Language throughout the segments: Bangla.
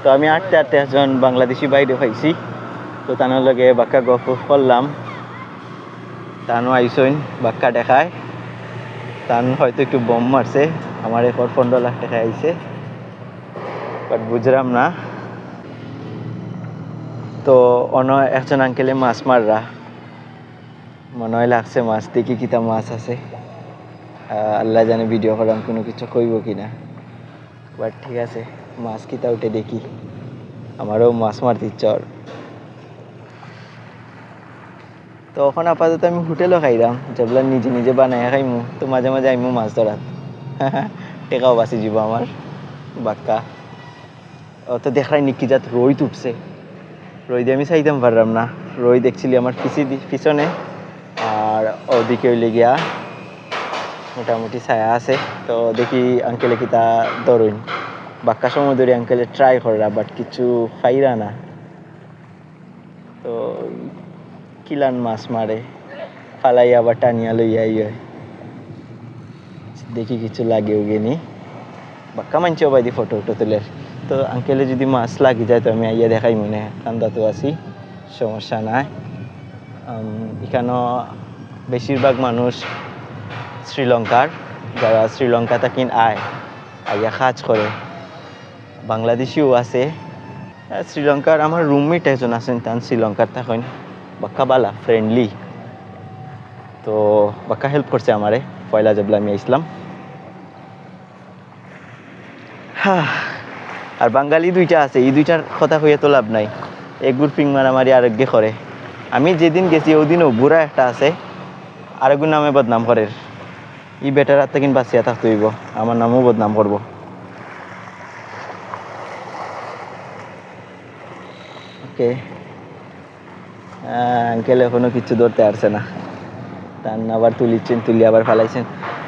তো আমি আটতে আটতে একজন বাংলাদেশি বাইরে পাইছি, তো তানোর লগে বাক্কা গপ করলাম। তানও আইসইন বাক্কা দেখায়, তান হয়তো একটু বম মারছে, আমার এরপর 15 লাখ টাকা আইছে, বাট বুঝলাম না। তো অন্য একজন আঙ্কেলে মাছ মাররা, মনে হয় লাগছে মাছ, দেখি কিতা মাছ আছে। আল্লাহ জানে ভিডিও করাম কোনো কিছু কইব কিনা, বাট ঠিক আছে, মাছ কিতা উঠে দেখি, আমারও মাছ মারতে ইচ্ছা। তো এখন আপাতত আমি হোটেলও খাইলাম, যেগুলো নিজে নিজে বানাই খাইমু। তো মাঝে মাঝে আইমু মাছ ধরাত, টেকাও বাঁচি যাব আমার বাক্কা। তো দেখাই নিকি যাত রোদ উঠছে, রোদ আমি চাইতাম পারলাম না। রোদ দেখছিলি আমার পিছনে, আর ওদিকে হইলে গিয়া মোটামুটি ছায়া আছে। তো দেখি আঙ্কেলে কিতা ধরুন, বাক্কা সময় ধরে আঙ্কেলে ট্রাই করা, বাট কিছু পাইরা না। তো কিলান মাছ মারে, ফালাই আবার টানিয়া লইয়াই হয়, দেখি কিছু লাগে ওগেনি। বাক্কা মানছেও বাইদি ফটো উটো তুলে। তো আঙ্কেলে যদি মাছ লাগি যায় তো আমি আইয়া দেখাই মনে কান্দা তো আছি, সমস্যা নাই। এখানেও বেশিরভাগ মানুষ শ্রীলঙ্কার, যারা শ্রীলঙ্কা থেকে আইয়া কাজ করে। বাংলাদেশিও আছে, শ্রীলঙ্কার আমার রুমমেট একজন আছেন, তান শ্রীলঙ্কার থাকেন, বাক্কা বালা ফ্রেন্ডলি। তো বাক্কা হেল্প করছে আমারে পয়লা যাবলা আমি আইসলাম। আর বাঙালি দুইটা আছে, এই দুইটার কথা হইয়া তো লাভ নাই, একগুর পিং মারামারি আরেকগে করে। আমি যেদিন গেছি ওদিনও বুড়া একটা আছে, আরেকগুর নামে বদনাম করে। ই বেটার হাত থেকে বাঁচিয়া থাকতে হইব, আমার নামও বদনাম করব। ওকে, আঙ্কেল এখনো কিছু ধরতে পারছে না, তার আবার তুলি আবার ফালাইছেন।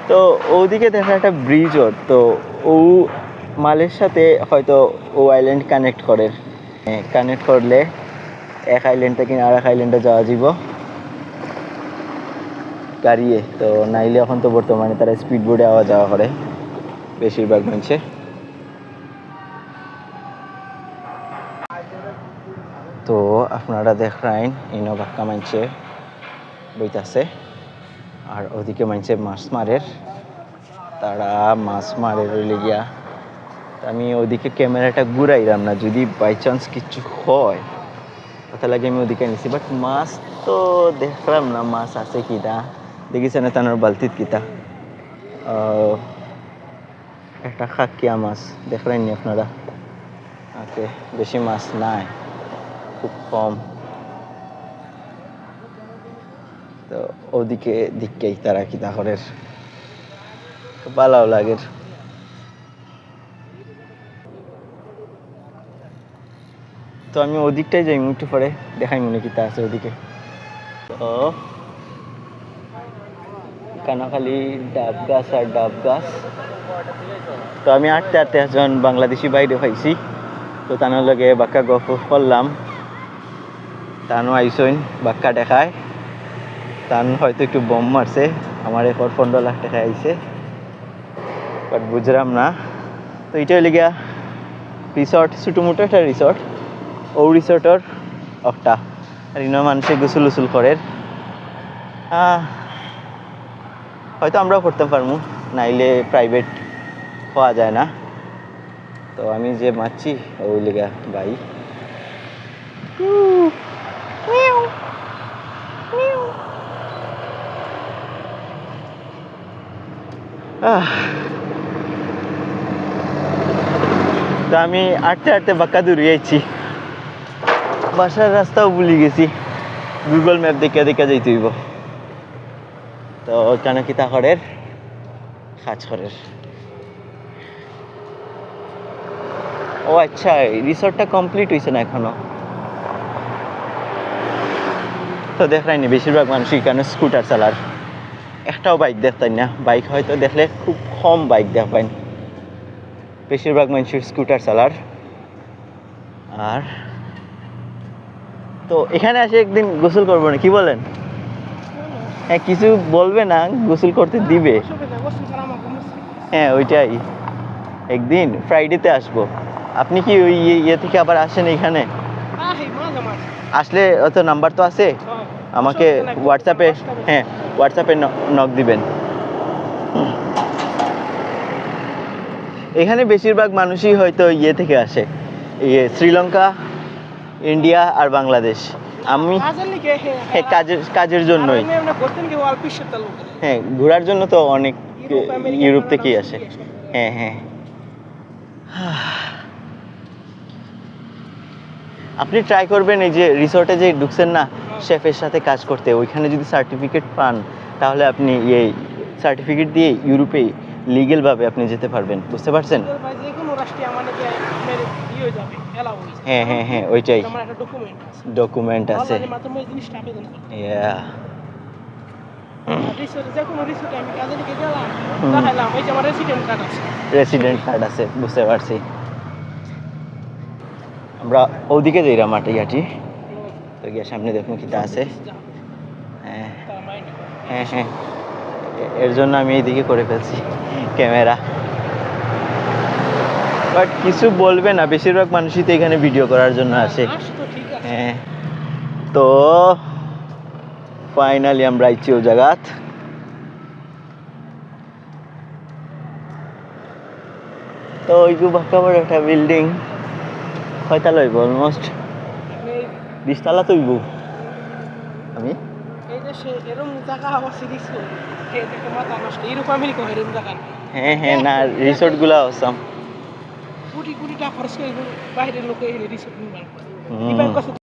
তো ওদিকে দেখা একটা ব্রিজ ওর, তো ও মালের সাথে হয়তো ও আইল্যান্ড কানেক্ট করে, কানেক্ট করলে এক আইল্যান্ড থেকে আর এক আইল্যান্ডে যাওয়া যাব গাড়িয়ে। তো নাইলে এখন তো বর্তমানে তারা স্পিড বোর্ডে আওয়া যাওয়া করে বেশিরভাগ মানুষে। তো আপনারা দেখলেন ইনো বাক্কা মানছে বইতাছে, আর ওদিকে মানছে মাছ মারের, তারা মাছ মারে রইলে গিয়া। আমি ওদিকে ক্যামেরাটা ঘুরাইলাম না, যদি বাই চান্স কিছু হয় কথা লাগে আমি ওদিকে নিছি। বাট মাছ তো দেখলাম না, মাছ আছে কিনা দেখিছেন তানোর বালতিত কিতা একটা খাকিয়া মাছ দেখলেন নি আপনারা? ওকে, বেশি মাছ নাই, খুব কম। তো ওদিকে দিককেই তারা কিতা করে, ভালো লাগে। তো আমি ওদিকটাই যাই, একটু পরে দেখাই মনে কিতা আছে ওদিকে। তো এখানে খালি ডাব গাছ আর ডাব গাছ। তো আমি আটতে আটতে একজন বাংলাদেশি বাইরে পাইছি, তো তানোর লগে বাক্কা গপ করলাম। তানও আইসইন বাক্কা দেখায়, তান হয়তো একটু বম মারছে, আমার এরপর 15 লাখ টাকা আইছে, বাট বুঝলাম না। তো এটা হইলে গিয়া রিসর্ট, ছোটোমোটো একটা রিসর্ট, ও রিসর্টর একটা, আর ইনো মানুষে গোসল উসুল করে। হয়তো আমরাও করতে পারবো, নাইলে প্রাইভেট পাওয়া যায় না। তো আমি যে মারছি ওই লেগা ভাই, তো আমি আটতে আটতে বাক্কা দূরে যাইছি, বাসার রাস্তাও ভুলে গেছি, গুগল ম্যাপ দেখে দেখে যাইতে হইব। তো কেন কি তা করে কাজ করে। ও আচ্ছা, রিসর্টটা কমপ্লিট হয়েছে না এখনো। তো দেখলাইনি বেশিরভাগ মানুষ এখানে স্কুটার চালার, একটাও বাইক দেখতেন না। বাইক হয়তো দেখলে খুব কম বাইক দেখবেন, বেশিরভাগ মানুষের স্কুটার চালার। আর তো এখানে এসে একদিন গোসল করবো না, কি বলেন? হ্যাঁ, কিছু বলবে না, গোসল করতে দিবে। হ্যাঁ ওইটাই, একদিন ফ্রাইডেতে আসবো। আপনি কি ওই ইয়ে থেকে আবার আসেন এখানে? আসলে অত নাম্বার তো আছে, আমাকে হোয়াটসঅ্যাপে, হ্যাঁ হোয়াটসঅ্যাপে নক দিবেন। এখানে বেশিরভাগ মানুষই হয়তো ইয়ে থেকে আসে, ইয়ে শ্রীলঙ্কা, ইন্ডিয়া আর বাংলাদেশ। আমি হ্যাঁ কাজের জন্যই, হ্যাঁ ঘোরার জন্য তো অনেক ইউরোপ থেকেই আসে। হ্যাঁ হ্যাঁ। আপনি ট্রাই করবেন এই যে রিসোর্টে যে ঢুকছেন না শেফের সাথে কাজ করতে, ওইখানে যদি সার্টিফিকেট পান তাহলে আপনি এই সার্টিফিকেট দিয়ে ইউরোপে লিগ্যালভাবে আপনি যেতে পারবেন, বুঝতে পারছেন? হ্যাঁ হ্যাঁ হ্যাঁ ওইটাই ডকুমেন্ট আছে। রেসিডেন্ট কার্ড আছে, বুঝতে পারছি। আমরা ওদিকে যাই মাটি ঘাটি, তো গিয়ে সামনে দেখুন কিটা আছে। হ্যাঁ হ্যাঁ হ্যাঁ, এর জন্য আমি এইদিকে করে ফেলছি ক্যামেরা। বাট কিছু বলবে না, বেশিরভাগ মানুষই তো এখানে ভিডিও করার জন্য আসে। হ্যাঁ, তো ফাইনালি আমরা আইছি ও জায়গাত। তো ওইগু বাঁকা বড় একটা বিল্ডিং, কয়তালা হইব? অলমোস্ট 20 তালা তো হইব। আমি হ্যাঁ হ্যাঁ না, রিসোর্ট গুলা অসাম। কোটি কোটি টাকা খরচ করে বাইরের লোক এই রিসোর্ট নির্মাণ করে।